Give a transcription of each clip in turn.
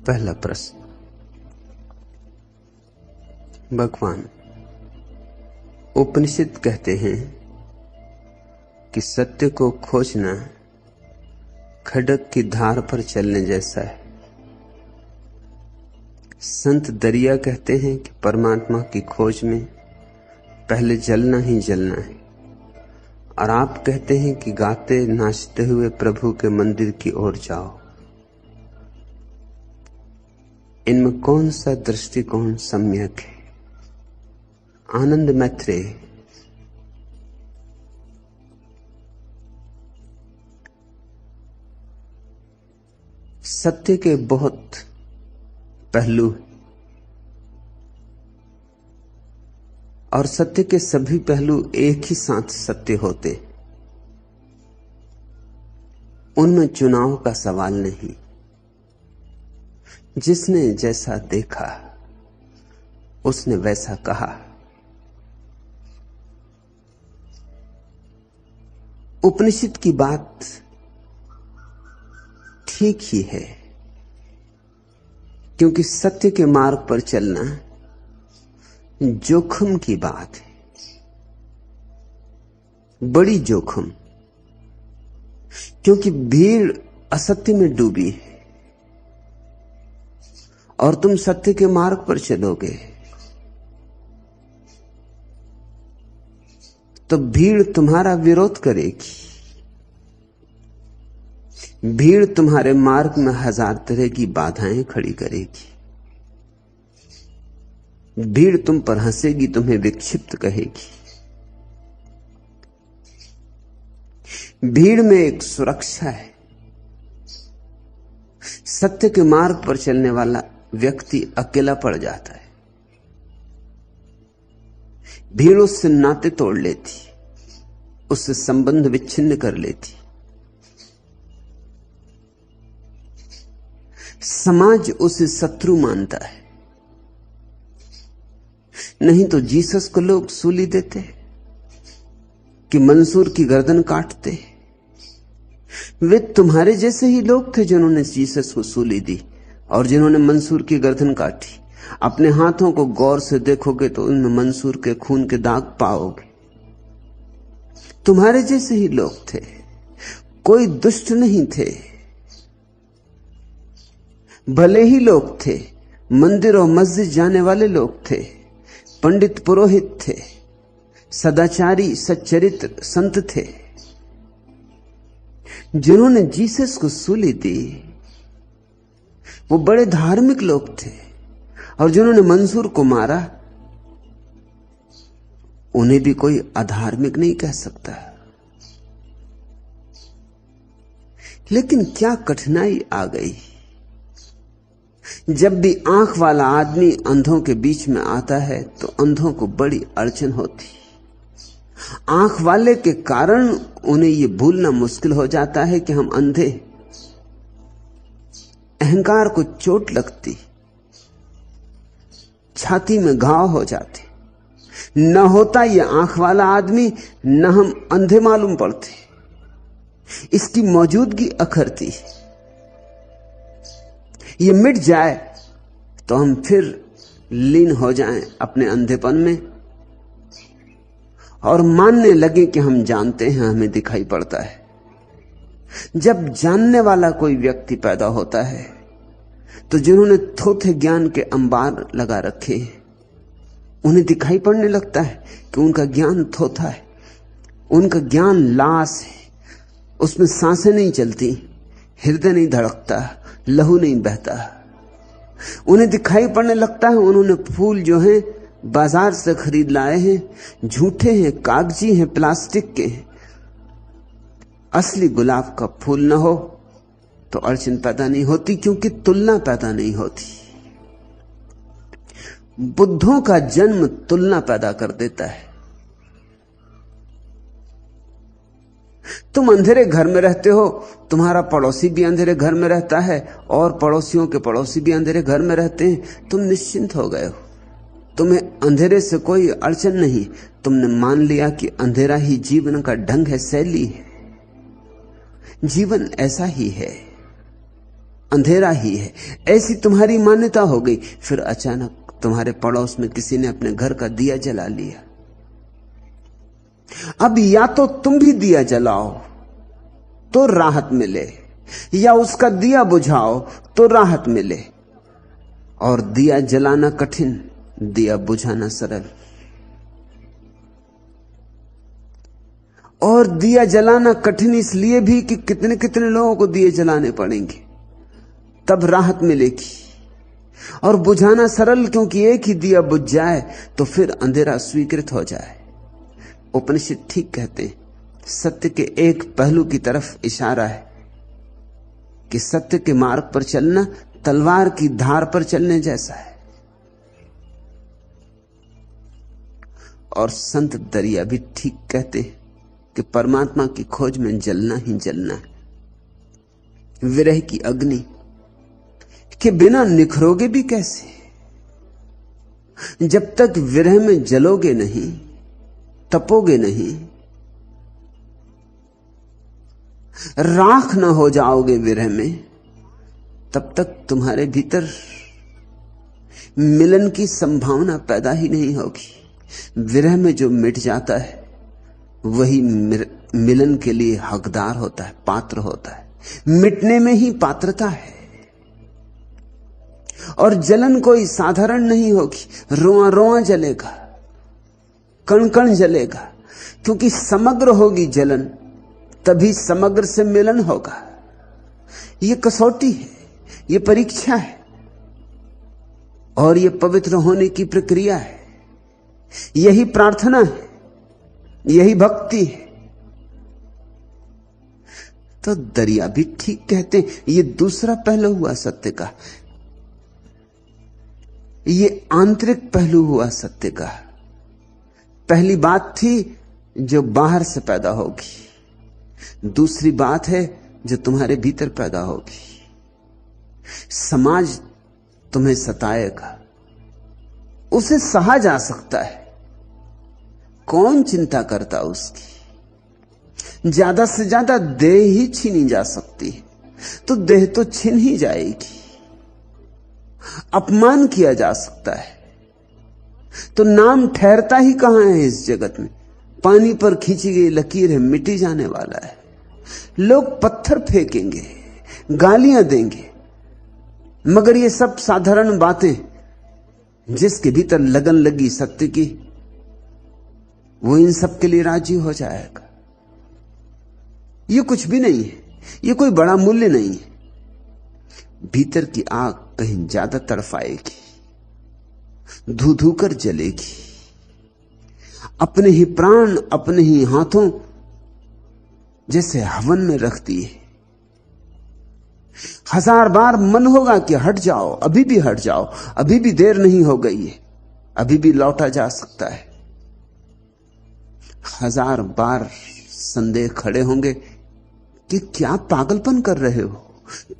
पहला प्रश्न। भगवान, उपनिषद कहते हैं कि सत्य को खोजना खड्ग की धार पर चलने जैसा है। संत दरिया कहते हैं कि परमात्मा की खोज में पहले जलना ही जलना है, और आप कहते हैं कि गाते नाचते हुए प्रभु के मंदिर की ओर जाओ। इनमें कौन सा दृष्टिकोण सम्यक है? आनंद मैत्रेय। सत्य के बहुत पहलू और सत्य के सभी पहलू एक ही साथ सत्य होते, उनमें चुनाव का सवाल नहीं। जिसने जैसा देखा उसने वैसा कहा। उपनिषद की बात ठीक ही है, क्योंकि सत्य के मार्ग पर चलना जोखिम की बात है, बड़ी जोखिम, क्योंकि भीड़ असत्य में डूबी है और तुम सत्य के मार्ग पर चलोगे तो भीड़ तुम्हारा विरोध करेगी। भीड़ तुम्हारे मार्ग में हजार तरह की बाधाएं खड़ी करेगी। भीड़ तुम पर हंसेगी, तुम्हें विक्षिप्त कहेगी। भीड़ में एक सुरक्षा है। सत्य के मार्ग पर चलने वाला व्यक्ति अकेला पड़ जाता है। भीड़ उससे नाते तोड़ लेती, उससे संबंध विच्छिन्न कर लेती। समाज उसे शत्रु मानता है। नहीं तो जीसस को लोग सूली देते कि मंसूर की गर्दन काटते। वे तुम्हारे जैसे ही लोग थे जिन्होंने जीसस को सूली दी और जिन्होंने मंसूर की गर्दन काटी। अपने हाथों को गौर से देखोगे तो उनमें मंसूर के खून के दाग पाओगे। तुम्हारे जैसे ही लोग थे, कोई दुष्ट नहीं थे। भले ही लोग थे, मंदिर और मस्जिद जाने वाले लोग थे, पंडित पुरोहित थे, सदाचारी सच्चरित्र संत थे। जिन्होंने जीसस को सूली दी वो बड़े धार्मिक लोग थे, और जिन्होंने मंसूर को मारा उन्हें भी कोई अधार्मिक नहीं कह सकता। लेकिन क्या कठिनाई आ गई। जब भी आंख वाला आदमी अंधों के बीच में आता है तो अंधों को बड़ी अड़चन होती। आंख वाले के कारण उन्हें यह भूलना मुश्किल हो जाता है कि हम अंधे। अहंकार को चोट लगती, छाती में घाव हो जाते। न होता ये आंख वाला आदमी, न हम अंधे मालूम पड़ते। इसकी मौजूदगी अखरती। ये मिट जाए तो हम फिर लीन हो जाएं अपने अंधेपन में और मानने लगे कि हम जानते हैं, हमें दिखाई पड़ता है। जब जानने वाला कोई व्यक्ति पैदा होता है तो जिन्होंने थोथे ज्ञान के अंबार लगा रखे हैं उन्हें दिखाई पड़ने लगता है कि उनका ज्ञान थोथा है, उनका ज्ञान लाश है, उसमें सांसें नहीं चलती, हृदय नहीं धड़कता, लहू नहीं बहता। उन्हें दिखाई पड़ने लगता है उन्होंने फूल जो हैं बाजार से खरीद लाए हैं, झूठे हैं, कागजी हैं, प्लास्टिक के हैं। असली गुलाब का फूल न हो तो अड़चन पैदा नहीं होती, क्योंकि तुलना पैदा नहीं होती। बुद्धों का जन्म तुलना पैदा कर देता है। तुम अंधेरे घर में रहते हो, तुम्हारा पड़ोसी भी अंधेरे घर में रहता है और पड़ोसियों के पड़ोसी भी अंधेरे घर में रहते हैं। तुम निश्चिंत हो गए हो, तुम्हें अंधेरे से कोई अड़चन नहीं। तुमने मान लिया कि अंधेरा ही जीवन का ढंग है, शैली है। जीवन ऐसा ही है। अंधेरा ही है, ऐसी तुम्हारी मान्यता हो गई। फिर अचानक तुम्हारे पड़ोस में किसी ने अपने घर का दिया जला लिया। अब या तो तुम भी दिया जलाओ तो राहत मिले, या उसका दिया बुझाओ तो राहत मिले। और दिया जलाना कठिन, दिया बुझाना सरल। और दिया जलाना कठिन इसलिए भी कि कितने कितने लोगों को दिए जलाने पड़ेंगे, तब राहत मिलेगी। और बुझाना सरल, क्योंकि एक ही दिया बुझ जाए तो फिर अंधेरा स्वीकृत हो जाए। उपनिषद ठीक कहते हैं, सत्य के एक पहलू की तरफ इशारा है कि सत्य के मार्ग पर चलना तलवार की धार पर चलने जैसा है। और संत दरिया भी ठीक कहते हैं कि परमात्मा की खोज में जलना ही जलना है। विरह की अग्नि के बिना निखरोगे भी कैसे? जब तक विरह में जलोगे नहीं, तपोगे नहीं, राख ना हो जाओगे विरह में, तब तक तुम्हारे भीतर मिलन की संभावना पैदा ही नहीं होगी। विरह में जो मिट जाता है वही मिलन के लिए हकदार होता है, पात्र होता है। मिटने में ही पात्रता है। और जलन कोई साधारण नहीं होगी, रोआ रोआ जलेगा, कण कण जलेगा, क्योंकि समग्र होगी जलन, तभी समग्र से मिलन होगा। यह कसौटी है, यह परीक्षा है, और यह पवित्र होने की प्रक्रिया है। यही प्रार्थना है, यही भक्ति है। तो दरिया भी ठीक कहते हैं, यह दूसरा पहलू हुआ सत्य का, यह आंतरिक पहलू हुआ सत्य का। पहली बात थी जो बाहर से पैदा होगी, दूसरी बात है जो तुम्हारे भीतर पैदा होगी। समाज तुम्हें सताएगा, उसे सहा जा सकता है, कौन चिंता करता उसकी। ज्यादा से ज्यादा देह ही छीनी जा सकती है, तो देह तो छिन ही जाएगी। अपमान किया जा सकता है, तो नाम ठहरता ही कहां है इस जगत में। पानी पर खींची गई लकीर है, मिटी जाने वाला है। लोग पत्थर फेंकेंगे, गालियां देंगे, मगर ये सब साधारण बातें। जिसके भीतर लगन लगी सत्य की, वो इन सब के लिए राजी हो जाएगा। ये कुछ भी नहीं है, ये कोई बड़ा मूल्य नहीं है। भीतर की आग कहीं ज्यादा तड़फाएगी, धू धू कर जलेगी। अपने ही प्राण अपने ही हाथों जैसे हवन में रखती है। हजार बार मन होगा कि हट जाओ, अभी भी हट जाओ, अभी भी देर नहीं हो गई है, अभी भी लौटा जा सकता है। हजार बार संदेह खड़े होंगे कि क्या पागलपन कर रहे हो,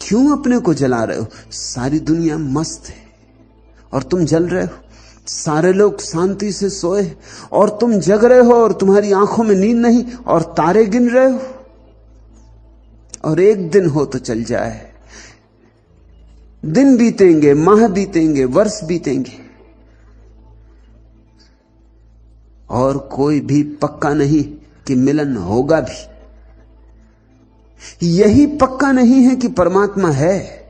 क्यों अपने को जला रहे हो। सारी दुनिया मस्त है और तुम जल रहे हो। सारे लोग शांति से सोए और तुम जग रहे हो, और तुम्हारी आंखों में नींद नहीं, और तारे गिन रहे हो। और एक दिन हो तो चल जाए, दिन बीतेंगे, माह बीतेंगे, वर्ष बीतेंगे, और कोई भी पक्का नहीं कि मिलन होगा भी। यही पक्का नहीं है कि परमात्मा है।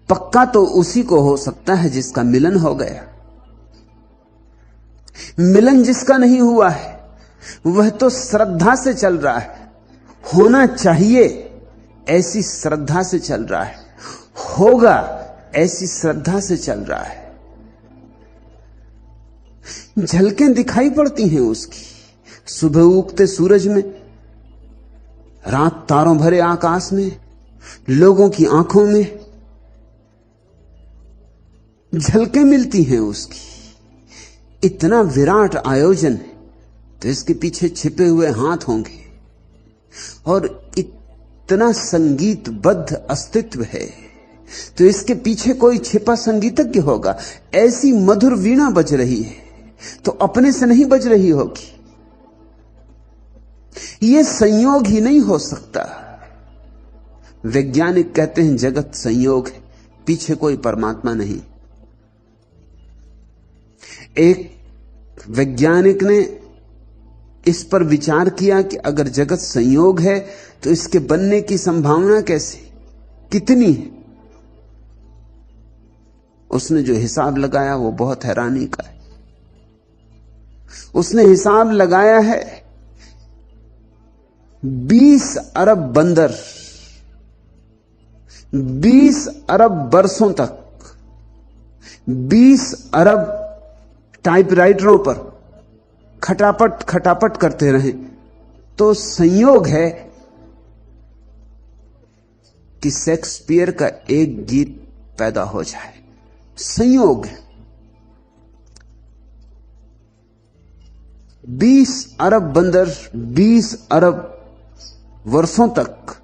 पक्का तो उसी को हो सकता है जिसका मिलन हो गया। मिलन जिसका नहीं हुआ है वह तो श्रद्धा से चल रहा है, होना चाहिए ऐसी श्रद्धा से चल रहा है, होगा ऐसी श्रद्धा से चल रहा है। झलकें दिखाई पड़ती हैं उसकी, सुबह उगते सूरज में, रात तारों भरे आकाश में, लोगों की आंखों में झलकें मिलती हैं उसकी। इतना विराट आयोजन है तो इसके पीछे छिपे हुए हाथ होंगे, और इतना संगीतबद्ध अस्तित्व है तो इसके पीछे कोई छिपा संगीतज्ञ होगा। ऐसी मधुर वीणा बज रही है तो अपने से नहीं बज रही होगी। यह संयोग ही नहीं हो सकता, वैज्ञानिक कहते हैं जगत संयोग है, पीछे कोई परमात्मा नहीं। एक वैज्ञानिक ने इस पर विचार किया कि अगर जगत संयोग है तो इसके बनने की संभावना कैसे, कितनी है। उसने जो हिसाब लगाया वो बहुत हैरानी का है। उसने हिसाब लगाया है 20 अरब बंदर 20 अरब वर्षों तक 20 अरब टाइपराइटरों पर खटापट खटापट करते रहे तो संयोग है कि शेक्सपियर का एक गीत पैदा हो जाए। संयोग है। 20 अरब बंदर 20 अरब वर्षों तक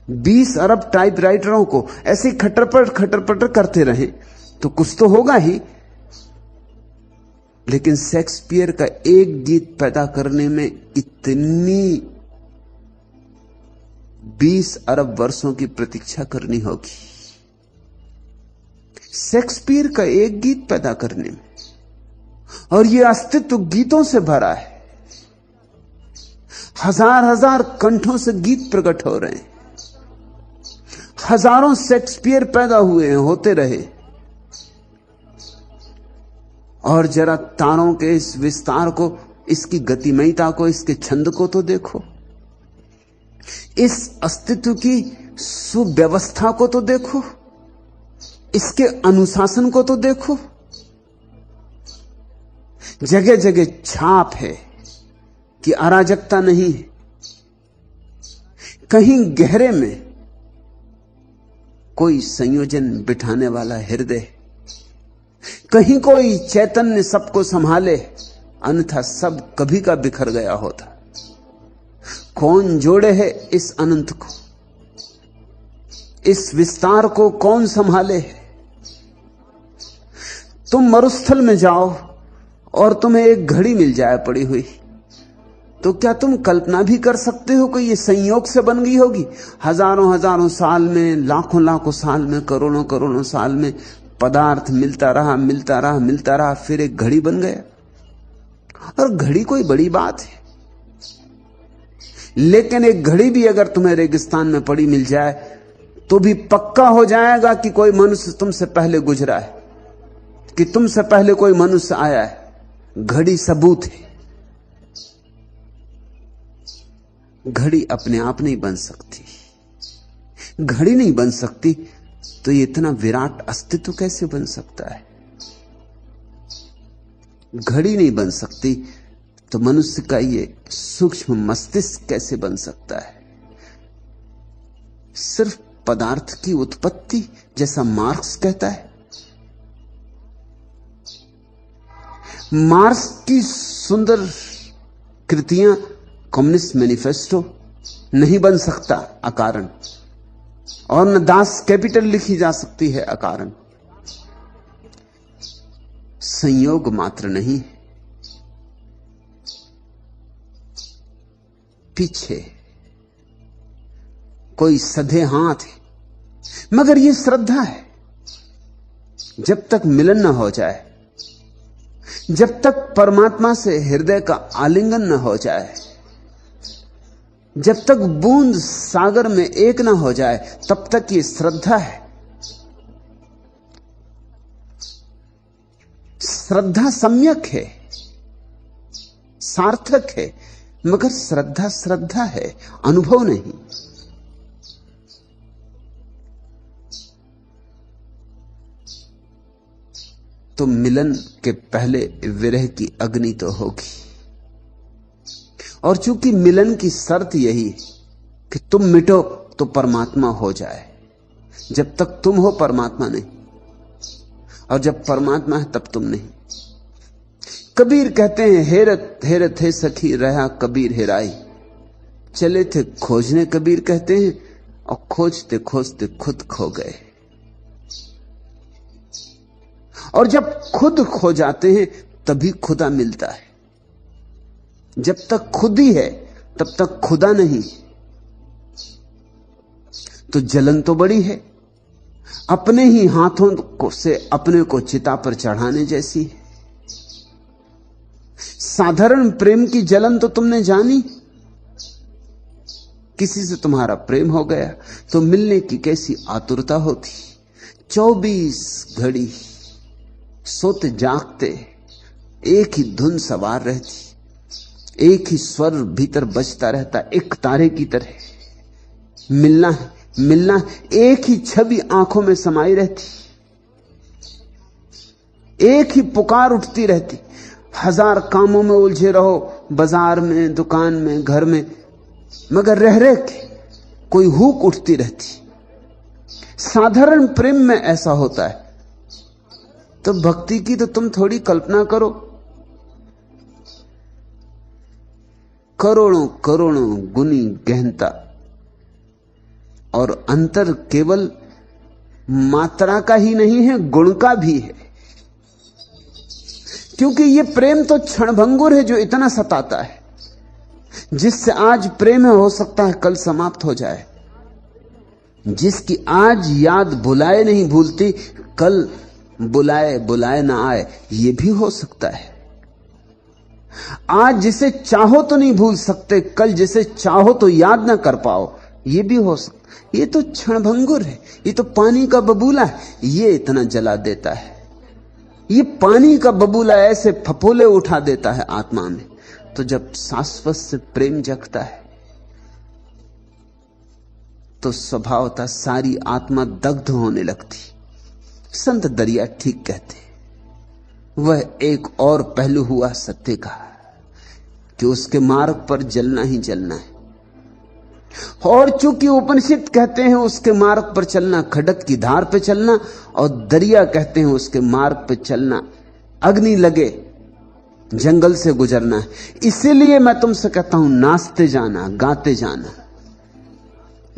20 अरब टाइपराइटरों को ऐसे खटरपट खटरपट करते रहे तो कुछ तो होगा ही। लेकिन शेक्सपियर का एक गीत पैदा करने में इतनी 20 अरब वर्षों की प्रतीक्षा करनी होगी। शेक्सपियर का एक गीत पैदा करने में, और यह अस्तित्व गीतों से भरा है। हजार हजार कंठों से गीत प्रकट हो रहे हैं। हजारों शेक्सपियर पैदा हुए हैं, होते रहे। और जरा तारों के इस विस्तार को, इसकी गतिमयता को, इसके छंद को तो देखो। इस अस्तित्व की सुव्यवस्था को तो देखो। इसके अनुशासन को तो देखो। जगह जगह छाप है कि अराजकता नहीं है। कहीं गहरे में कोई संयोजन बिठाने वाला हृदय, कहीं कोई चैतन्य सबको संभाले, अन्यथा सब कभी का बिखर गया होता। कौन जोड़े है इस अनंत को, इस विस्तार को कौन संभाले? तुम मरुस्थल में जाओ और तुम्हें एक घड़ी मिल जाए पड़ी हुई, तो क्या तुम कल्पना भी कर सकते हो कि यह संयोग से बन गई होगी? हजारों हजारों साल में, लाखों लाखों साल में, करोड़ों करोड़ों साल में पदार्थ मिलता रहा, मिलता रहा, मिलता रहा, फिर एक घड़ी बन गया। और घड़ी कोई बड़ी बात है। लेकिन एक घड़ी भी अगर तुम्हें रेगिस्तान में पड़ी मिल जाए तो भी पक्का हो जाएगा कि कोई मनुष्य तुमसे पहले गुजरा है, कि तुमसे पहले कोई मनुष्य आया है। घड़ी सबूत है। घड़ी अपने आप नहीं बन सकती। घड़ी नहीं बन सकती तो ये इतना विराट अस्तित्व कैसे बन सकता है? घड़ी नहीं बन सकती तो मनुष्य का ये सूक्ष्म मस्तिष्क कैसे बन सकता है? सिर्फ पदार्थ की उत्पत्ति, जैसा मार्क्स कहता है। मार्क्स की सुंदर कृतियां, कम्युनिस्ट मैनिफेस्टो नहीं बन सकता अकारण, और न दास कैपिटल लिखी जा सकती है अकारण। संयोग मात्र नहीं, पीछे कोई सधे हाथ है। मगर यह श्रद्धा है। जब तक मिलन न हो जाए, जब तक परमात्मा से हृदय का आलिंगन न हो जाए, जब तक बूंद सागर में एक ना हो जाए, तब तक ये श्रद्धा है। श्रद्धा सम्यक है, सार्थक है, मगर श्रद्धा श्रद्धा है, अनुभव नहीं। तो मिलन के पहले विरह की अग्नि तो होगी। और चूंकि मिलन की शर्त यही है कि तुम मिटो तो परमात्मा हो जाए। जब तक तुम हो परमात्मा नहीं, और जब परमात्मा है तब तुम नहीं। कबीर कहते हैं, हेरत हेरत है सखी रहा कबीर हेराई। चले थे खोजने, कबीर कहते हैं, और खोजते खोजते खुद खो गए। और जब खुद खो जाते हैं तभी खुदा मिलता है। जब तक खुद ही है तब तक खुदा नहीं। तो जलन तो बड़ी है, अपने ही हाथों को से अपने को चिता पर चढ़ाने जैसी है। साधारण प्रेम की जलन तो तुमने जानी, किसी से तुम्हारा प्रेम हो गया तो मिलने की कैसी आतुरता होती। 24 घड़ी सोते जागते एक ही धुन सवार रहती, एक ही स्वर भीतर बजता रहता, एक तारे की तरह। मिलना है, मिलना है, एक ही छवि आंखों में समाई रहती, एक ही पुकार उठती रहती। हजार कामों में उलझे रहो, बाजार में, दुकान में, घर में, मगर रह रह के कोई हुक उठती रहती। साधारण प्रेम में ऐसा होता है। तो भक्ति की तो तुम थोड़ी कल्पना करो, करोड़ों करोड़ों गुनी गहनता, और अंतर केवल मात्रा का ही नहीं है, गुण का भी है। क्योंकि यह प्रेम तो क्षणभंगुर है जो इतना सताता है, जिससे आज प्रेम है हो सकता है कल समाप्त हो जाए, जिसकी आज याद बुलाए नहीं भूलती कल बुलाए बुलाए ना आए, यह भी हो सकता है। आज जिसे चाहो तो नहीं भूल सकते, कल जिसे चाहो तो याद ना कर पाओ, यह भी हो सकता। ये तो क्षणभंगुर है, ये तो पानी का बबूला है, ये इतना जला देता है। ये पानी का बबूला ऐसे फफोले उठा देता है आत्मा में। तो जब शाश्वत से प्रेम जगता है तो स्वभावतः सारी आत्मा दग्ध होने लगती। संत दरिया ठीक कहते, वह एक और पहलू हुआ सत्य का कि उसके मार्ग पर जलना ही जलना है। और चूंकि उपनिषद कहते हैं उसके मार्ग पर चलना खड्ग की धार पे चलना, और दरिया कहते हैं उसके मार्ग पे चलना अग्नि लगे जंगल से गुजरना है। इसीलिए मैं तुमसे कहता हूं नाचते जाना, गाते जाना,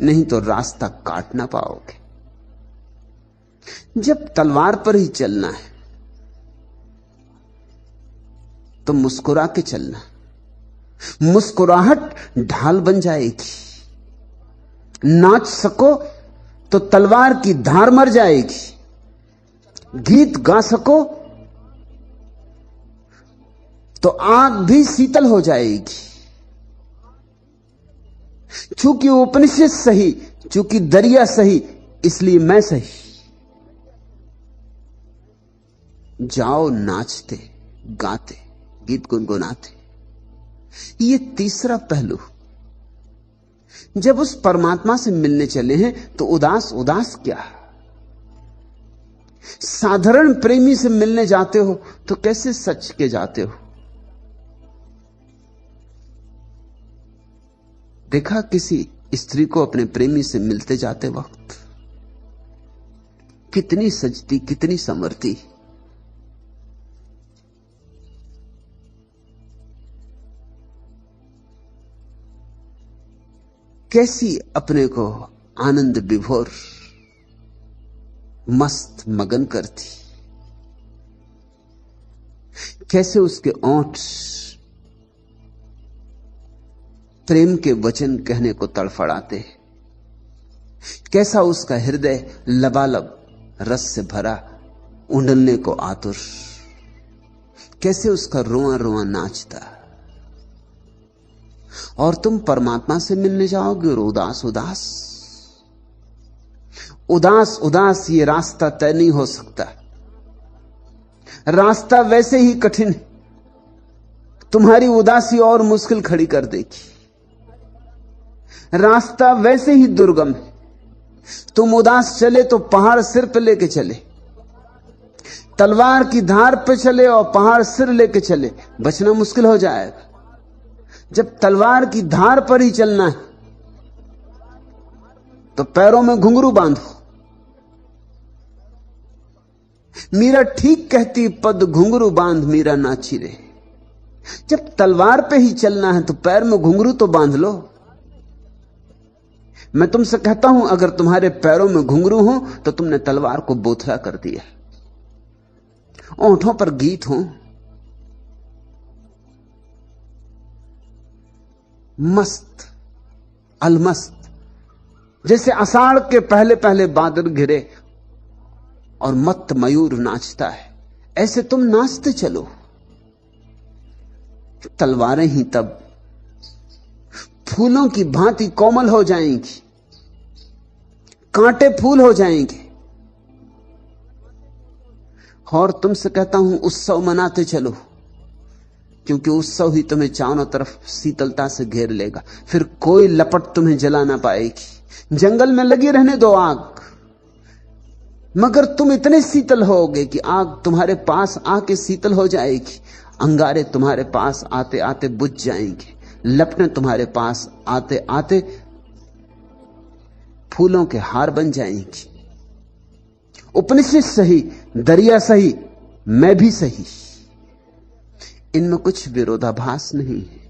नहीं तो रास्ता काट ना पाओगे। जब तलवार पर ही चलना है तो मुस्कुरा के चलना, मुस्कुराहट ढाल बन जाएगी। नाच सको तो तलवार की धार मर जाएगी, गीत गा सको तो आग भी शीतल हो जाएगी। चूंकि उपनिषद सही, चूंकि दरिया सही, इसलिए मैं सही। जाओ नाचते गाते गीत गुनगुनाते। ये तीसरा पहलू, जब उस परमात्मा से मिलने चले हैं तो उदास उदास क्या। साधारण प्रेमी से मिलने जाते हो तो कैसे सच के जाते हो। देखा किसी स्त्री को अपने प्रेमी से मिलते जाते वक्त, कितनी सजती, कितनी संवरती। कैसी अपने को आनंद विभोर मस्त मगन करती, कैसे उसके ओंठ प्रेम के वचन कहने को तड़फड़ाते, कैसा उसका हृदय लबालब रस से भरा उंडलने को आतुर, कैसे उसका रोआ रोआ नाचता। और तुम परमात्मा से मिलने जाओगे और उदास उदास उदास उदास, ये रास्ता तय नहीं हो सकता। रास्ता वैसे ही कठिन, तुम्हारी उदासी और मुश्किल खड़ी कर देगी। रास्ता वैसे ही दुर्गम है, तुम उदास चले तो पहाड़ सिर पे लेके चले, तलवार की धार पे चले और पहाड़ सिर लेके चले, बचना मुश्किल हो जाएगा। जब तलवार की धार पर ही चलना है तो पैरों में घुंघरू बांधो। मीरा ठीक कहती, पद घुंघरू बांध मीरा नाची रे। जब तलवार पे ही चलना है तो पैर में घुंघरू तो बांध लो। मैं तुमसे कहता हूं, अगर तुम्हारे पैरों में घुंघरू हो तो तुमने तलवार को बोथला कर दिया। ओंठों पर गीत हो, मस्त अलमस्त, जैसे आषाढ़ के पहले पहले बादल घिरे और मत्त मयूर नाचता है, ऐसे तुम नाचते चलो। तलवारें ही तब फूलों की भांति कोमल हो जाएंगी, कांटे फूल हो जाएंगे। और तुमसे कहता हूं उत्सव मनाते चलो, क्योंकि उत्सव ही तुम्हें चारों तरफ शीतलता से घेर लेगा। फिर कोई लपट तुम्हें जला ना पाएगी। जंगल में लगी रहने दो आग, मगर तुम इतने शीतल होगे कि आग तुम्हारे पास आके शीतल हो जाएगी। अंगारे तुम्हारे पास आते आते बुझ जाएंगे, लपटें तुम्हारे पास आते आते फूलों के हार बन जाएंगी। उपनिषद सही, दरिया सही, मैं भी सही, इनमें कुछ विरोधाभास नहीं है।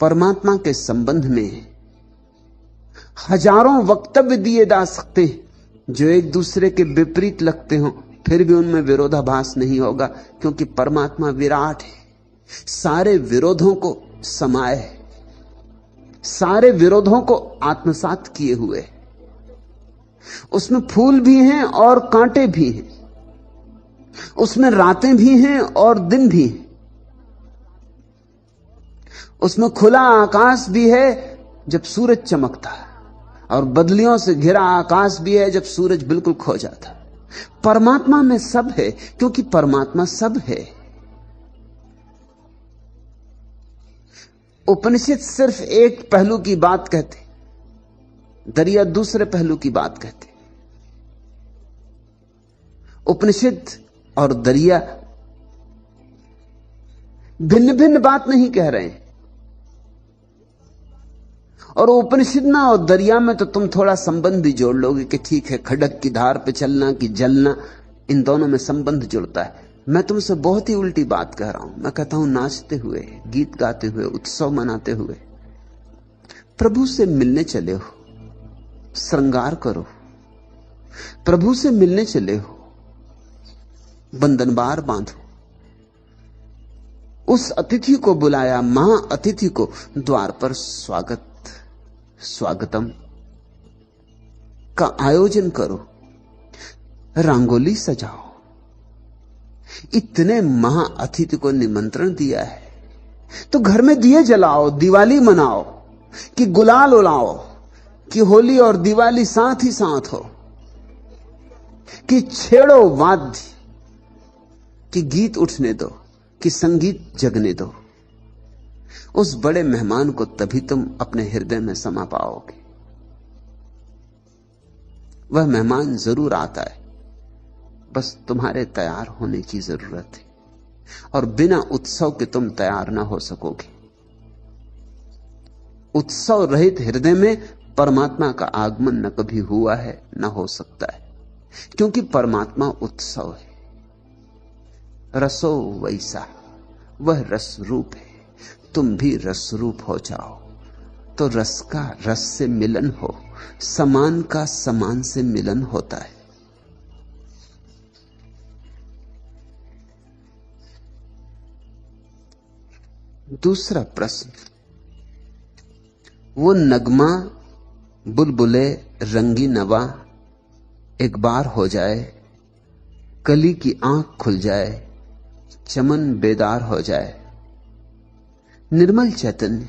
परमात्मा के संबंध में हजारों वक्तव्य दिए जा सकते हैं जो एक दूसरे के विपरीत लगते हो, फिर भी उनमें विरोधाभास नहीं होगा, क्योंकि परमात्मा विराट है, सारे विरोधों को समाये है, सारे विरोधों को आत्मसात किए हुए। उसमें फूल भी हैं और कांटे भी हैं, उसमें रातें भी हैं और दिन भी हैं, उसमें खुला आकाश भी है जब सूरज चमकता है, और बदलियों से घिरा आकाश भी है जब सूरज बिल्कुल खो जाता। परमात्मा में सब है, क्योंकि परमात्मा सब है। उपनिषद सिर्फ एक पहलू की बात कहते, दरिया दूसरे पहलू की बात कहते। उपनिषद और दरिया भिन्न भिन्न बात नहीं कह रहे हैं। और उपनिषद ना और दरिया में तो तुम थोड़ा संबंध भी जोड़ लोगे कि ठीक है, खडक की धार पे चलना कि जलना, इन दोनों में संबंध जुड़ता है। मैं तुमसे बहुत ही उल्टी बात कह रहा हूं। मैं कहता हूं नाचते हुए, गीत गाते हुए, उत्सव मनाते हुए प्रभु से मिलने चले हो, श्रृंगार करो, प्रभु से मिलने चले हो, बंधनबार बांधो। उस अतिथि को बुलाया, महा अतिथि को, द्वार पर स्वागत स्वागतम का आयोजन करो, रंगोली सजाओ। इतने महा अतिथि को निमंत्रण दिया है तो घर में दिए जलाओ, दिवाली मनाओ, कि गुलाल उड़ाओ, कि होली और दिवाली साथ ही साथ हो, कि छेड़ो वाद्य, कि गीत उठने दो, कि संगीत जगने दो। उस बड़े मेहमान को तभी तुम अपने हृदय में समा पाओगे। वह मेहमान जरूर आता है, बस तुम्हारे तैयार होने की जरूरत है, और बिना उत्सव के तुम तैयार ना हो सकोगे। उत्सव रहित हृदय में परमात्मा का आगमन न कभी हुआ है, न हो सकता है, क्योंकि परमात्मा उत्सव है। रसो वैसा, वह रस रूप है, तुम भी रस रूप हो जाओ तो रस का रस से मिलन हो, समान का समान से मिलन होता है। दूसरा प्रश्न, वो नगमा बुलबुले रंगी नवा एक बार हो जाए, कली की आंख खुल जाए, चमन बेदार हो जाए। निर्मल चैतन्य,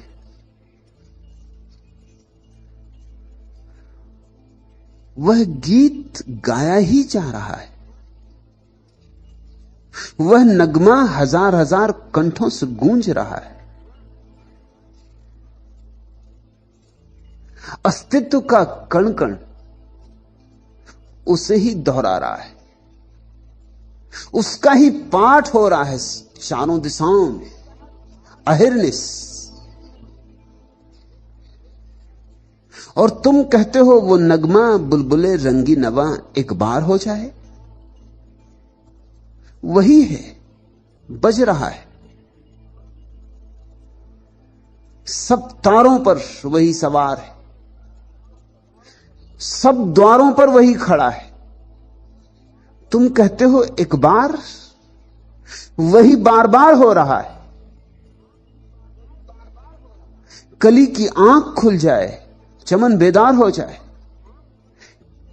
वह गीत गाया ही जा रहा है, वह नगमा हजार हजार कंठों से गूंज रहा है। अस्तित्व का कण कण उसे ही दोहरा रहा है, उसका ही पाठ हो रहा है चारों दिशाओं में, अहिर्निश। और तुम कहते हो वो नगमा बुलबुले रंगी नवा एक बार हो जाए। वही है, बज रहा है, सब तारों पर वही सवार है, सब द्वारों पर वही खड़ा है। तुम कहते हो एक बार, वही बार बार हो रहा है। कली की आंख खुल जाए, चमन बेदार हो जाए।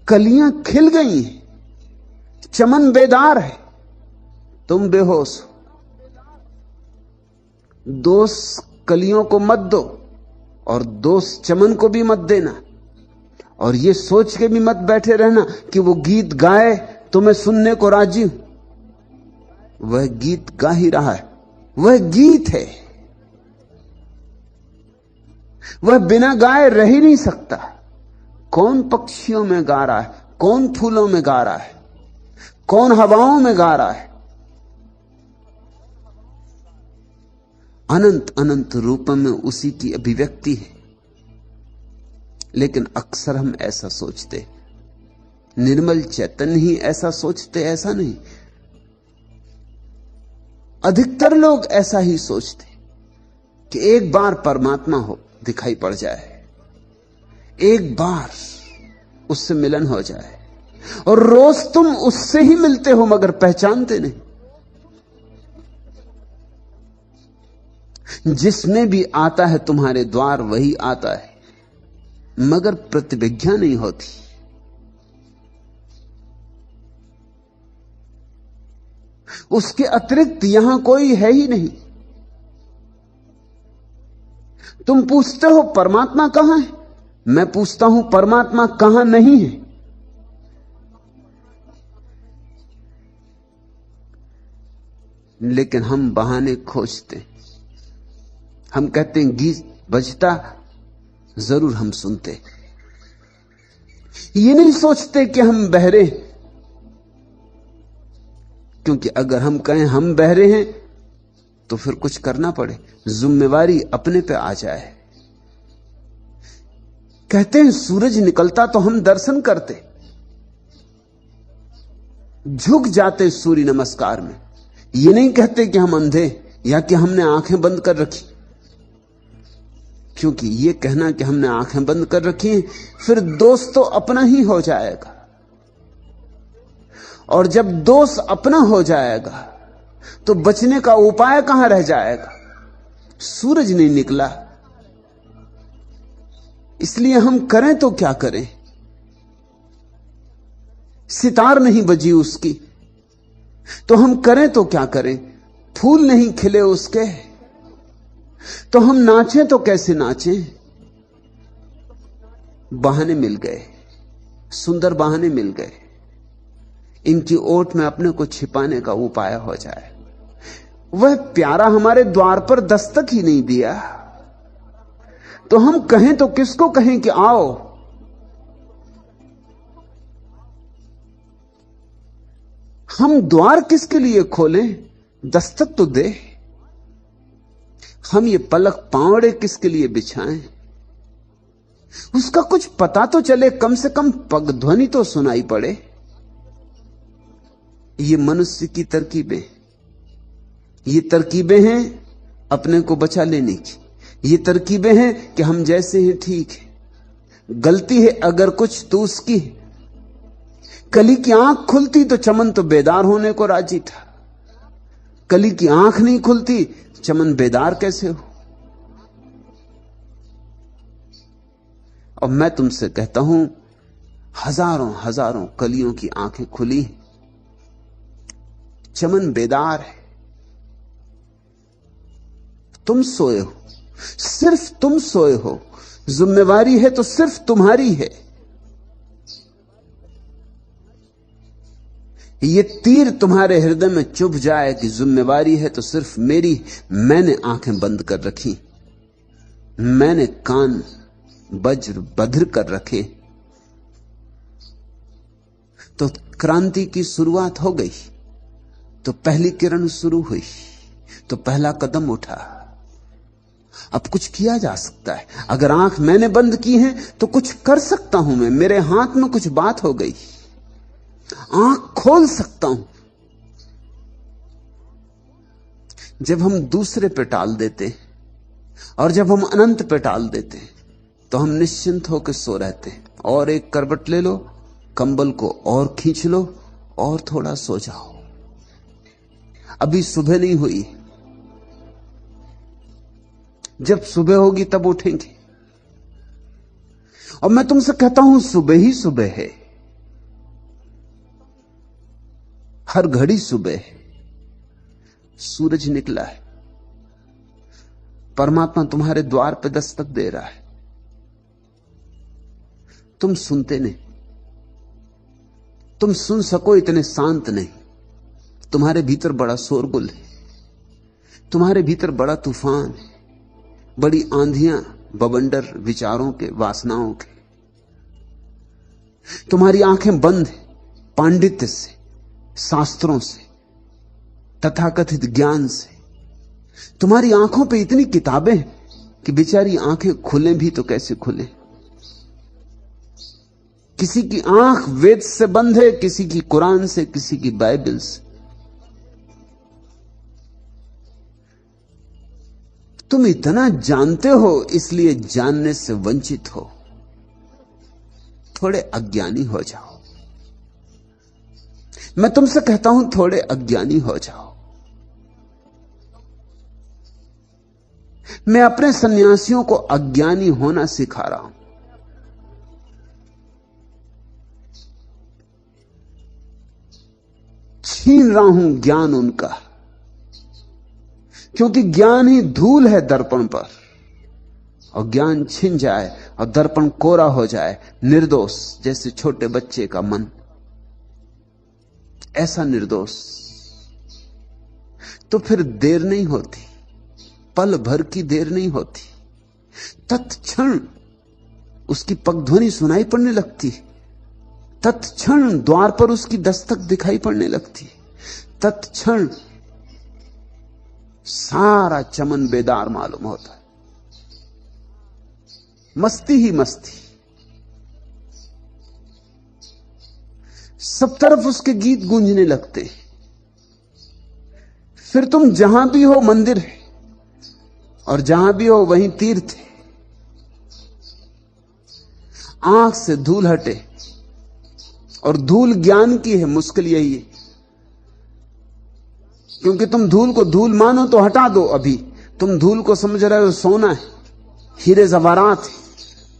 कलियां खिल गई हैं, चमन बेदार है, तुम बेहोश हो। दोष कलियों को मत दो और दोष चमन को भी मत देना, और ये सोच के भी मत बैठे रहना कि वो गीत गाए तो मैं सुनने को राजी हूं। वह गीत गा ही रहा है, वह गीत है, वह बिना गाए रह ही नहीं सकता। कौन पक्षियों में गा रहा है, कौन फूलों में गा रहा है, कौन हवाओं में गा रहा है? अनंत अनंत रूप में उसी की अभिव्यक्ति है। लेकिन अक्सर हम ऐसा सोचते, निर्मल चैतन्य ही ऐसा सोचते, ऐसा नहीं। अधिकतर लोग ऐसा ही सोचते कि एक बार परमात्मा हो दिखाई पड़ जाए, एक बार उससे मिलन हो जाए, और रोज तुम उससे ही मिलते हो मगर पहचानते नहीं। जिसमें भी आता है तुम्हारे द्वार वही आता है, मगर प्रतिभिज्ञा नहीं होती। उसके अतिरिक्त यहां कोई है ही नहीं। तुम पूछते हो परमात्मा कहां है, मैं पूछता हूं परमात्मा कहां नहीं है। लेकिन हम बहाने खोजते, हम कहते हैं गीत बजता, जरूर हम सुनते। ये नहीं सोचते कि हम बहरे, क्योंकि अगर हम कहें हम बहरे हैं तो फिर कुछ करना पड़े, जिम्मेवारी अपने पे आ जाए। कहते हैं सूरज निकलता तो हम दर्शन करते, झुक जाते सूर्य नमस्कार में। ये नहीं कहते कि हम अंधे या कि हमने आंखें बंद कर रखी, क्योंकि ये कहना कि हमने आंखें बंद कर रखी हैं, फिर दोष तो अपना ही हो जाएगा। और जब दोष अपना हो जाएगा तो बचने का उपाय कहां रह जाएगा? सूरज नहीं निकला, इसलिए हम करें तो क्या करें? सितार नहीं बजी उसकी, तो हम करें तो क्या करें? फूल नहीं खिले उसके, तो हम नाचें तो कैसे नाचें? बहाने मिल गए, सुंदर बहाने मिल गए। इनकी ओट में अपने को छिपाने का उपाय हो जाए। वह प्यारा हमारे द्वार पर दस्तक ही नहीं दिया, तो हम कहें तो किसको कहें कि आओ? हम द्वार किसके लिए खोलें? दस्तक तो दे। हम ये पलक पावड़े किसके लिए बिछाएं? उसका कुछ पता तो चले, कम से कम पग ध्वनि तो सुनाई पड़े। ये मनुष्य की तरकीबें, ये तरकीबें हैं अपने को बचा लेने की। ये तरकीबें हैं कि हम जैसे हैं ठीक है, गलती है अगर कुछ तो उसकी है। कली की आंख खुलती तो चमन तो बेदार होने को राजी था, कली की आंख नहीं खुलती, चमन बेदार कैसे हो? और मैं तुमसे कहता हूं, हजारों हजारों कलियों की आंखें खुली, चमन बेदार है। तुम सोए हो, सिर्फ तुम सोए हो। जिम्मेवारी है तो सिर्फ तुम्हारी है। ये तीर तुम्हारे हृदय में चुभ जाए कि जिम्मेवारी है तो सिर्फ मेरी। मैंने आंखें बंद कर रखी, मैंने कान वज्र बधिर कर रखे, तो क्रांति की शुरुआत हो गई, तो पहली किरण शुरू हुई, तो पहला कदम उठा। अब कुछ किया जा सकता है। अगर आंख मैंने बंद की है तो कुछ कर सकता हूं मैं, मेरे हाथ में कुछ बात हो गई, आंख खोल सकता हूं। जब हम दूसरे पे टाल देते और जब हम अनंत पे टाल देते तो हम निश्चिंत होकर सो रहते। और एक करवट ले लो, कंबल को और खींच लो और थोड़ा सो जाओ। अभी सुबह नहीं हुई, जब सुबह होगी तब उठेंगे। और मैं तुमसे कहता हूं सुबह ही सुबह है, हर घड़ी सुबह है। सूरज निकला है, परमात्मा तुम्हारे द्वार पे दस्तक दे रहा है। तुम सुनते नहीं, तुम सुन सको इतने शांत नहीं। तुम्हारे भीतर बड़ा शोरगुल है, तुम्हारे भीतर बड़ा तूफान है, बड़ी आंधियां बवंडर विचारों के, वासनाओं के। तुम्हारी आंखें बंद है पांडित्य से, शास्त्रों से, तथाकथित ज्ञान से। तुम्हारी आंखों पे इतनी किताबें हैं कि बेचारी आंखें खुले भी तो कैसे खुले। किसी की आंख वेद से बंद है, किसी की कुरान से, किसी की बाइबल से। तुम इतना जानते हो इसलिए जानने से वंचित हो। थोड़े अज्ञानी हो जाओ। मैं तुमसे कहता हूं थोड़े अज्ञानी हो जाओ। मैं अपने सन्यासियों को अज्ञानी होना सिखा रहा हूं। छीन रहा हूं ज्ञान उनका, क्योंकि ज्ञान ही धूल है दर्पण पर। और ज्ञान छिन जाए और दर्पण कोरा हो जाए, निर्दोष जैसे छोटे बच्चे का मन, ऐसा निर्दोष, तो फिर देर नहीं होती, पल भर की देर नहीं होती। तत्क्षण उसकी पगध्वनि सुनाई पड़ने लगती, तत्क्षण द्वार पर उसकी दस्तक दिखाई पड़ने लगती, तत्क्षण सारा चमन बेदार मालूम होता है। मस्ती ही मस्ती, सब तरफ उसके गीत गूंजने लगते। फिर तुम जहां भी हो मंदिर है, और जहां भी हो वहीं तीर्थ है। आंख से धूल हटे, और धूल ज्ञान की है। मुश्किल यही है, क्योंकि तुम धूल को धूल मानो तो हटा दो। अभी तुम धूल को समझ रहे हो सोना है, हीरे जवाहरात है,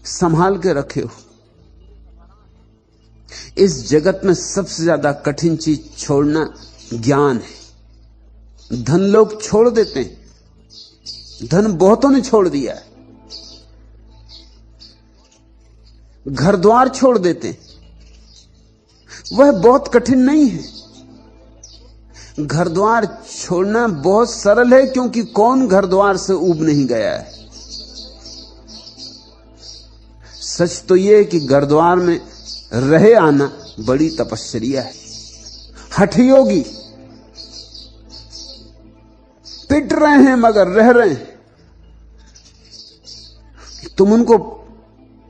संभाल के रखे हो। इस जगत में सबसे ज्यादा कठिन चीज छोड़ना ज्ञान है। धन लोग छोड़ देते हैं, धन बहुतों ने छोड़ दिया है। घर द्वार छोड़ देते हैं, वह बहुत कठिन नहीं है। घर द्वार छोड़ना बहुत सरल है, क्योंकि कौन घर द्वार से ऊब नहीं गया है। सच तो यह है कि घर द्वार में रहे आना बड़ी तपस्या है। हठयोगी पिट रहे हैं मगर रह रहे हैं। तुम उनको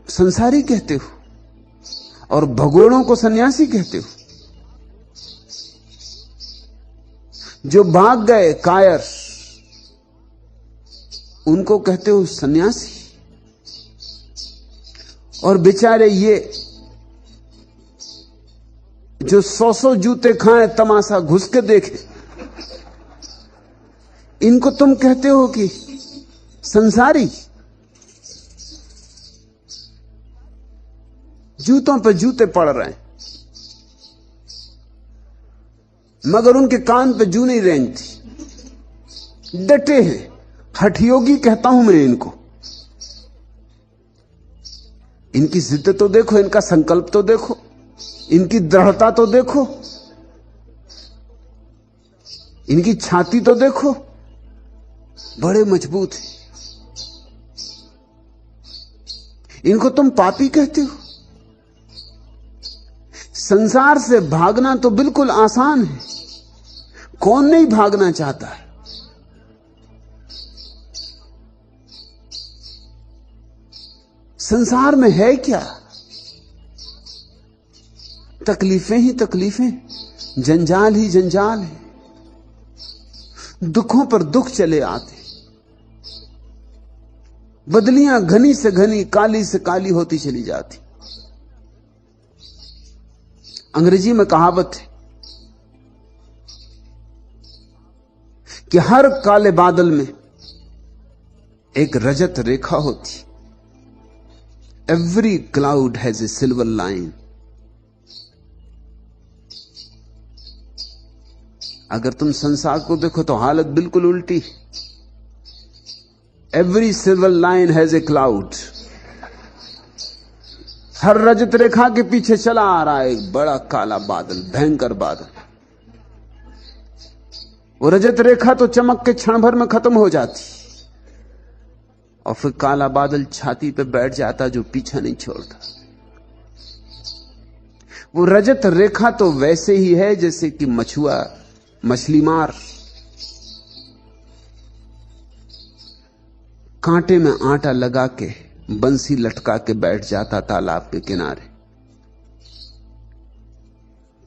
संसारी कहते हो और भगोड़ों को सन्यासी कहते हो। जो भाग गए कायर, उनको कहते हो सन्यासी। और बेचारे ये जो 100 जूते खाएं, तमाशा घुस के देखे, इनको तुम कहते हो कि संसारी। जूतों पे जूते पड़ रहे हैं, मगर उनके कान पे जू नहीं रेंगती, डटे हैं। हठयोगी कहता हूं मैं इनको। इनकी जिद तो देखो, इनका संकल्प तो देखो, इनकी दृढ़ता तो देखो, इनकी छाती तो देखो, बड़े मजबूत हैं। इनको तुम पापी कहते हो। संसार से भागना तो बिल्कुल आसान है, कौन नहीं भागना चाहता है। संसार में है क्या? तकलीफें ही तकलीफें, जंजाल ही जंजाल है। दुखों पर दुख चले आते, बदलियां घनी से घनी, काली से काली होती चली जाती। अंग्रेजी में कहावत है कि हर काले बादल में एक रजत रेखा होती। Every cloud has a silver line. अगर तुम संसार को देखो तो हालत बिल्कुल उल्टी। Every silver line has a cloud. हर रजत रेखा के पीछे चला आ रहा है एक बड़ा काला बादल, भयंकर बादल। वो रजत रेखा तो चमक के क्षण भर में खत्म हो जाती और फिर काला बादल छाती पे बैठ जाता जो पीछा नहीं छोड़ता। वो रजत रेखा तो वैसे ही है जैसे कि मछुआ मछली मार कांटे में आटा लगा के बंसी लटका के बैठ जाता तालाब के किनारे।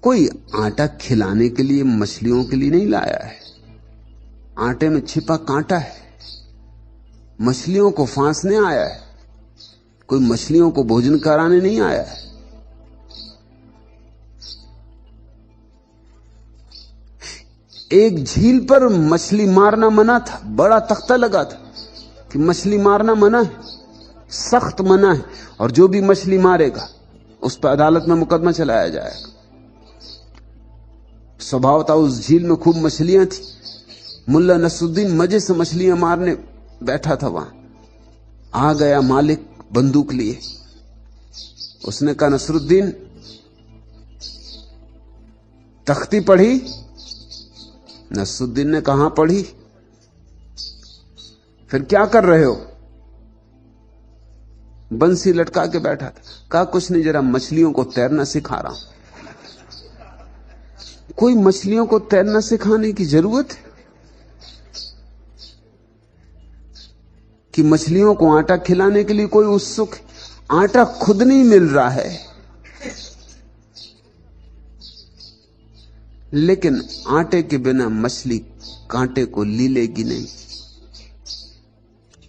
कोई आटा खिलाने के लिए मछलियों के लिए नहीं लाया है। आटे में छिपा कांटा है, मछलियों को फांसने आया है, कोई मछलियों को भोजन कराने नहीं आया है। एक झील पर मछली मारना मना था, बड़ा तख्ता लगा था कि मछली मारना मना है, सख्त मना है, और जो भी मछली मारेगा उस पर अदालत में मुकदमा चलाया जाएगा। स्वभाव था उस झील में खूब मछलियां थी। मुल्ला नसरुद्दीन मजे से मछलियां मारने बैठा था वहां। आ गया मालिक बंदूक लिए। उसने कहा, नसरुद्दीन तख्ती पढ़ी? नसरुद्दीन ने कहा पढ़ी। फिर क्या कर रहे हो? बंसी लटका के बैठा था। कहा कुछ नहीं, जरा मछलियों को तैरना सिखा रहा हूं। कोई मछलियों को तैरना सिखाने की जरूरत है कि मछलियों को आटा खिलाने के लिए कोई उत्सुक है? आटा खुद नहीं मिल रहा है, लेकिन आटे के बिना मछली कांटे को ली लेगी नहीं।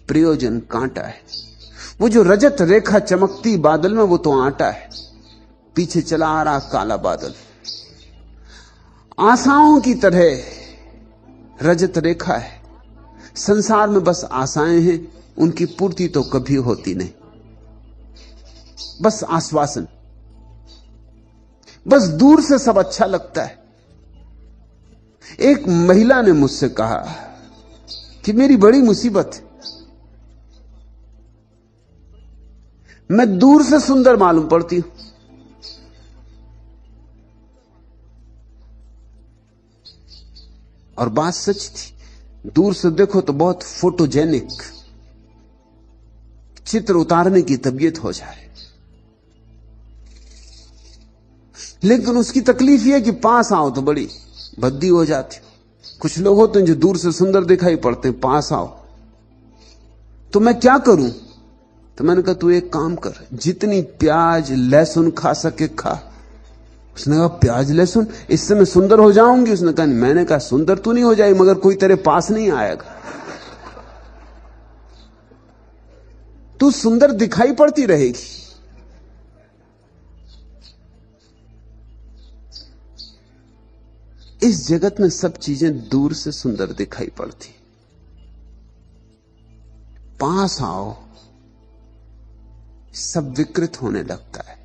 प्रयोजन कांटा है। वो जो रजत रेखा चमकती बादल में, वो तो आटा है। पीछे चला आ रहा काला बादल। आशाओं की तरह रजत रेखा है। संसार में बस आशाएं हैं, उनकी पूर्ति तो कभी होती नहीं। बस आश्वासन, बस दूर से सब अच्छा लगता है। एक महिला ने मुझसे कहा कि मेरी बड़ी मुसीबत है, मैं दूर से सुंदर मालूम पड़ती हूं, और बात सच थी। दूर से देखो तो बहुत फोटोजेनिक, चित्र उतारने की तबीयत हो जाए, लेकिन उसकी तकलीफ यह कि पास आओ तो बड़ी भद्दी हो जाती हो। कुछ लोग होते हैं जो दूर से सुंदर दिखाई पड़ते हैं, पास आओ तो मैं क्या करूं? तो मैंने कहा तू एक काम कर, जितनी प्याज लहसुन खा सके खा। उसने कहा प्याज लहसुन, इससे मैं सुंदर हो जाऊंगी? उसने कहा नहीं। मैंने कहा सुंदर तू नहीं हो जाएगी, मगर कोई तेरे पास नहीं आएगा। तू सुंदर दिखाई पड़ती रहेगी। इस जगत में सब चीजें दूर से सुंदर दिखाई पड़ती, पास आओ सब विकृत होने लगता है।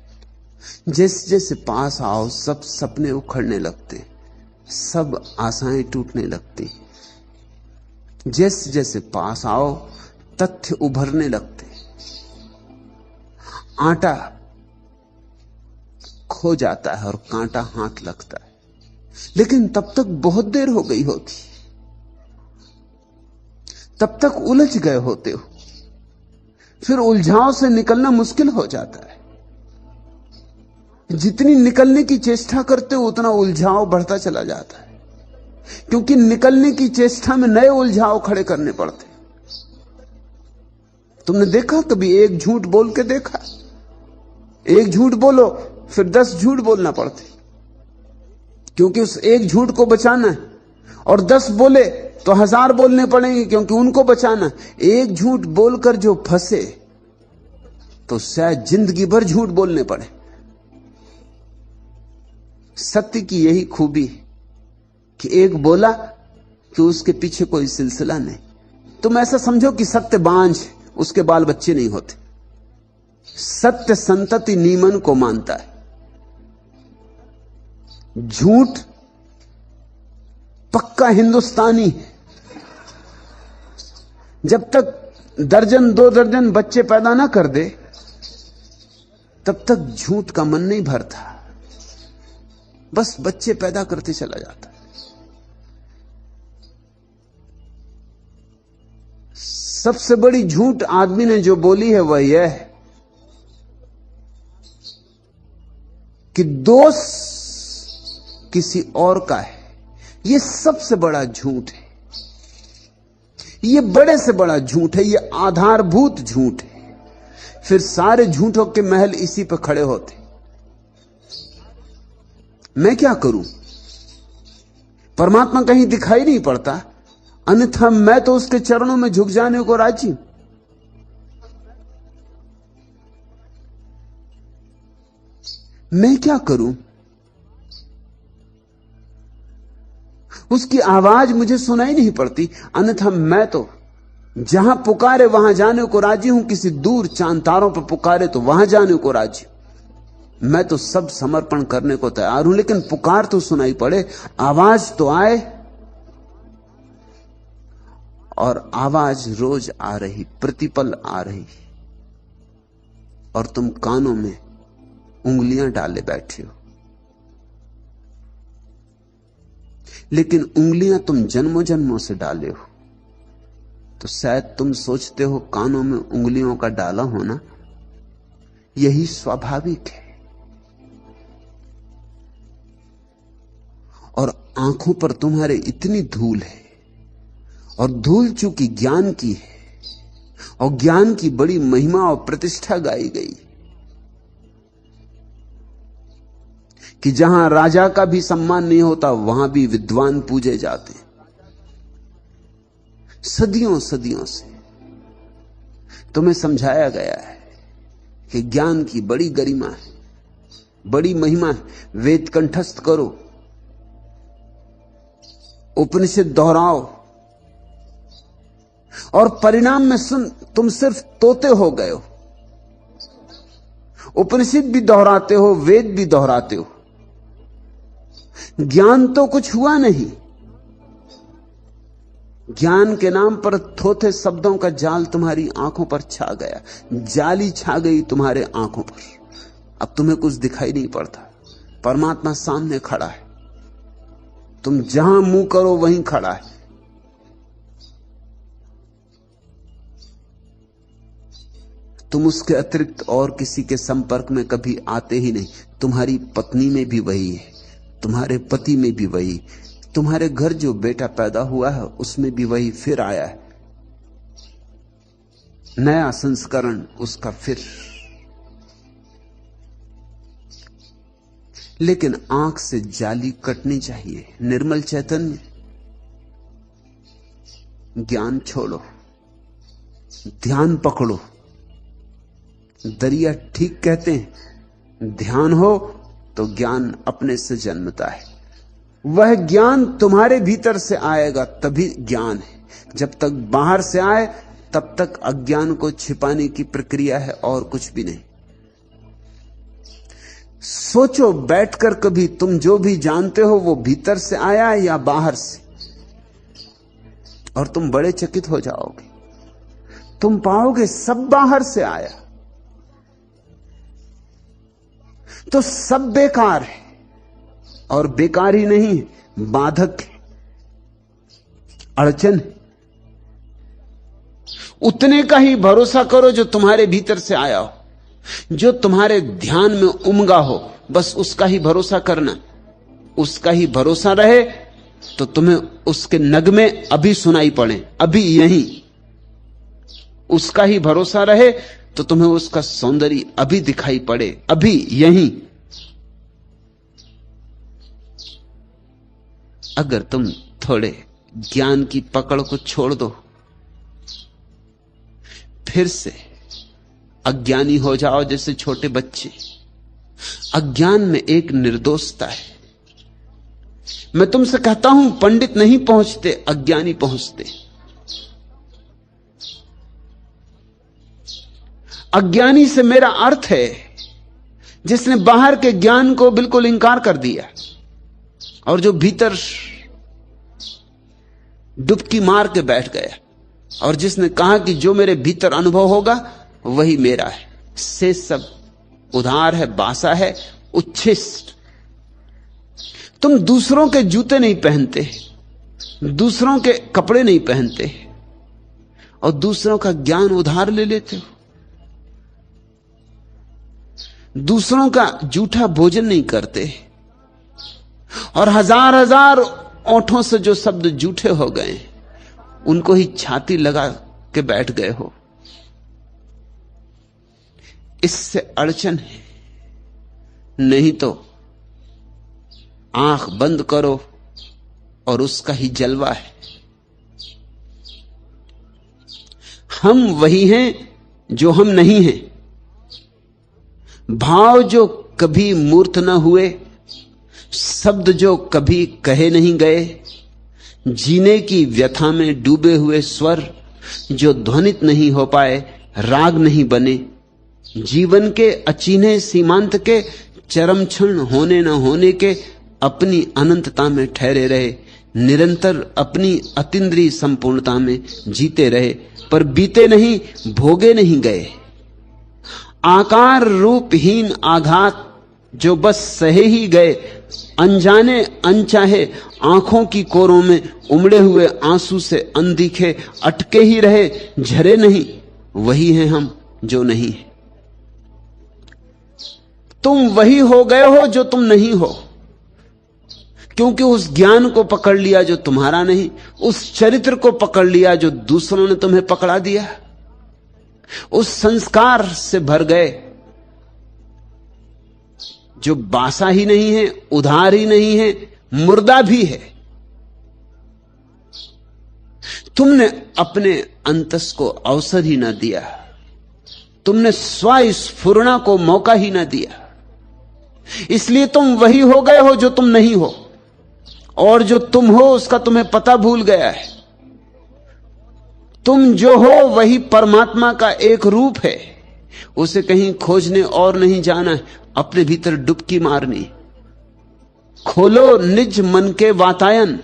जैसे जैसे पास आओ सब सपने उखड़ने लगते, सब आशाएं टूटने लगती। जैसे जैसे पास आओ तथ्य उभरने लगते। आटा खो जाता है और कांटा हाथ लगता है, लेकिन तब तक बहुत देर हो गई होती, तब तक उलझ गए होते हो। फिर उलझाव से निकलना मुश्किल हो जाता है। जितनी निकलने की चेष्टा करते हो उतना उलझाव बढ़ता चला जाता है, क्योंकि निकलने की चेष्टा में नए उलझाव खड़े करने पड़ते। तुमने देखा कभी एक झूठ बोल के देखा? एक झूठ बोलो फिर 10 झूठ बोलना पड़ते, क्योंकि उस एक झूठ को बचाना है, और 10 बोले तो 1000 बोलने पड़ेंगे, क्योंकि उनको बचाना। एक झूठ बोलकर जो फंसे तो शायद जिंदगी भर झूठ बोलने पड़े। सत्य की यही खूबी कि एक बोला कि उसके पीछे कोई सिलसिला नहीं, तुम ऐसा समझो कि सत्य बांझ, उसके बाल बच्चे नहीं होते। सत्य संतति नीमन को मानता है। झूठ पक्का हिंदुस्तानी है। जब तक दर्जन 2 दर्जन बच्चे पैदा ना कर दे तब तक झूठ का मन नहीं भरता, बस बच्चे पैदा करते चला जाता। सबसे बड़ी झूठ आदमी ने जो बोली है वह यह है कि दोष किसी और का है। यह सबसे बड़ा झूठ है, यह बड़े से बड़ा झूठ है, यह आधारभूत झूठ है। फिर सारे झूठों के महल इसी पर खड़े होते। मैं क्या करूं? परमात्मा कहीं दिखाई नहीं पड़ता, अन्यथा मैं तो उसके चरणों में झुक जाने को राजी हूं। मैं क्या करूं? उसकी आवाज मुझे सुनाई नहीं पड़ती, अन्यथा मैं तो जहां पुकारे वहां जाने को राजी हूं। किसी दूर चांद तारों पर पुकारे तो वहां जाने को राजी हूं। मैं तो सब समर्पण करने को तैयार हूं, लेकिन पुकार तो सुनाई पड़े, आवाज तो आए। और आवाज रोज आ रही, प्रतिपल आ रही, और तुम कानों में उंगलियां डाले बैठे हो। लेकिन उंगलियां तुम जन्मों जन्मों से डाले हो, तो शायद तुम सोचते हो कानों में उंगलियों का डाला होना यही स्वाभाविक है। और आंखों पर तुम्हारे इतनी धूल है, और धूल चूंकि ज्ञान की है, और ज्ञान की बड़ी महिमा और प्रतिष्ठा गाई गई कि जहां राजा का भी सम्मान नहीं होता वहां भी विद्वान पूजे जाते हैं। सदियों सदियों से तुम्हें समझाया गया है कि ज्ञान की बड़ी गरिमा है, बड़ी महिमा है। वेद कंठस्थ करो, उपनिषद दोहराओ, और परिणाम में सुन तुम सिर्फ तोते हो गए हो। उपनिषद भी दोहराते हो, वेद भी दोहराते हो, ज्ञान तो कुछ हुआ नहीं। ज्ञान के नाम पर थोथे शब्दों का जाल तुम्हारी आंखों पर छा गया, जाली छा गई तुम्हारे आंखों पर। अब तुम्हें कुछ दिखाई नहीं पड़ता, परमात्मा सामने खड़ा है, तुम जहां मुंह करो वहीं खड़ा है। तुम उसके अतिरिक्त और किसी के संपर्क में कभी आते ही नहीं। तुम्हारी पत्नी में भी वही है, तुम्हारे पति में भी वही, तुम्हारे घर जो बेटा पैदा हुआ है उसमें भी वही फिर आया है, नया संस्करण उसका फिर। लेकिन आंख से जाली कटनी चाहिए। निर्मल चैतन्य, ज्ञान छोड़ो, ध्यान पकड़ो। दरिया ठीक कहते हैं, ध्यान हो तो ज्ञान अपने से जन्मता है। वह ज्ञान तुम्हारे भीतर से आएगा तभी ज्ञान है। जब तक बाहर से आए तब तक अज्ञान को छिपाने की प्रक्रिया है और कुछ भी नहीं। सोचो बैठकर कभी, तुम जो भी जानते हो वो भीतर से आया या बाहर से, और तुम बड़े चकित हो जाओगे। तुम पाओगे सब बाहर से आया, तो सब बेकार है। और बेकार ही नहीं, बाधक है, अड़चन है। उतने का ही भरोसा करो जो तुम्हारे भीतर से आया हो, जो तुम्हारे ध्यान में उमगा हो, बस उसका ही भरोसा करना। उसका ही भरोसा रहे तो तुम्हें उसके नगमे अभी सुनाई पड़े, अभी यहीं। उसका ही भरोसा रहे तो तुम्हें उसका सौंदर्य अभी दिखाई पड़े, अभी यहीं। अगर तुम थोड़े ज्ञान की पकड़ को छोड़ दो, फिर से अज्ञानी हो जाओ जैसे छोटे बच्चे। अज्ञान में एक निर्दोषता है। मैं तुमसे कहता हूं, पंडित नहीं पहुंचते, अज्ञानी पहुंचते। अज्ञानी से मेरा अर्थ है जिसने बाहर के ज्ञान को बिल्कुल इंकार कर दिया और जो भीतर डुबकी मार के बैठ गया और जिसने कहा कि जो मेरे भीतर अनुभव होगा वही मेरा है, से सब उधार है, बासा है, उच्छिष्ट। तुम दूसरों के जूते नहीं पहनते, दूसरों के कपड़े नहीं पहनते और दूसरों का ज्ञान उधार ले लेते हो। दूसरों का जूठा भोजन नहीं करते और हजार हजार ओंठों से जो शब्द जूठे हो गए उनको ही छाती लगा के बैठ गए हो। इससे अड़चन है। नहीं तो आंख बंद करो और उसका ही जलवा है। हम वही हैं जो हम नहीं हैं। भाव जो कभी मूर्त न हुए, शब्द जो कभी कहे नहीं गए, जीने की व्यथा में डूबे हुए स्वर जो ध्वनित नहीं हो पाए, राग नहीं बने, जीवन के अचीने सीमांत के चरम क्षण होने न होने के अपनी अनंतता में ठहरे रहे, निरंतर अपनी अतीन्द्रिय संपूर्णता में जीते रहे, पर बीते नहीं, भोगे नहीं गए। आकार रूपहीन आघात जो बस सहे ही गए, अनजाने अनचाहे आंखों की कोरों में उमड़े हुए आंसू से अनदिखे अटके ही रहे, झरे नहीं। वही हैं हम जो नहीं है। तुम वही हो गए हो जो तुम नहीं हो, क्योंकि उस ज्ञान को पकड़ लिया जो तुम्हारा नहीं, उस चरित्र को पकड़ लिया जो दूसरों ने तुम्हें पकड़ा दिया, उस संस्कार से भर गए जो बासा ही नहीं है, उधार ही नहीं है, मुर्दा भी है। तुमने अपने अंतस को अवसर ही ना दिया, तुमने स्वस्फुरणा को मौका ही ना दिया, इसलिए तुम वही हो गए हो जो तुम नहीं हो, और जो तुम हो उसका तुम्हें पता भूल गया है। तुम जो हो वही परमात्मा का एक रूप है, उसे कहीं खोजने और नहीं जाना है, अपने भीतर डुबकी मारनी। खोलो निज मन के वातायन,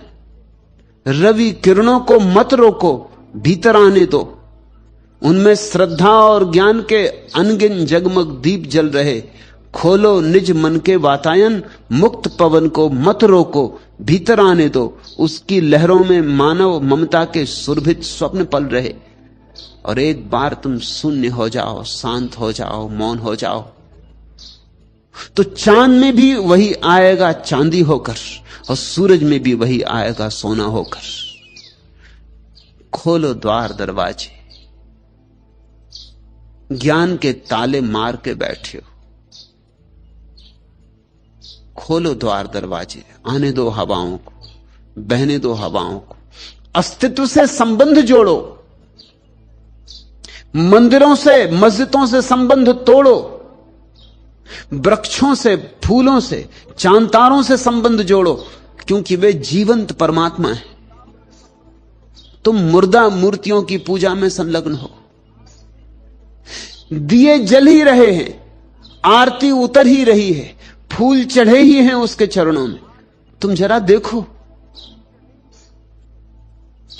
रवि किरणों को मत रोको, भीतर आने दो। उनमें श्रद्धा और ज्ञान के अनगिन जगमग दीप जल रहे। खोलो निज मन के वातायन, मुक्त पवन को मत रोको, भीतर आने दो। उसकी लहरों में मानव ममता के सुरभित स्वप्न पल रहे। और एक बार तुम शून्य हो जाओ, शांत हो जाओ, मौन हो जाओ, तो चांद में भी वही आएगा चांदी होकर, और सूरज में भी वही आएगा सोना होकर। खोलो द्वार दरवाजे, ज्ञान के ताले मार के बैठे हो। खोलो द्वार दरवाजे, आने दो हवाओं को, बहने दो हवाओं को। अस्तित्व से संबंध जोड़ो, मंदिरों से मस्जिदों से संबंध तोड़ो, वृक्षों से, फूलों से, चांतारों से संबंध जोड़ो, क्योंकि वे जीवंत परमात्मा है। तुम मुर्दा मूर्तियों की पूजा में संलग्न हो। दिए जल ही रहे हैं, आरती उतर ही रही है, फूल चढ़े ही हैं उसके चरणों में। तुम जरा देखो,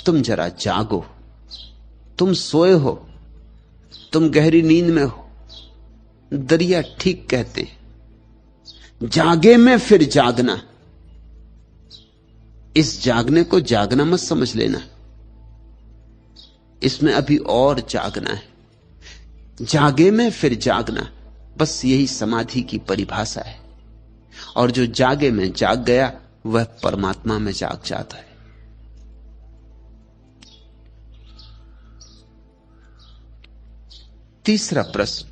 तुम जरा जागो। तुम सोए हो, तुम गहरी नींद में हो। दरिया ठीक कहते हैं, जागे में फिर जागना। इस जागने को जागना मत समझ लेना, इसमें अभी और जागना है। जागे में फिर जागना, बस यही समाधि की परिभाषा है। और जो जागे में जाग गया वह परमात्मा में जाग जाता है। तीसरा प्रश्न,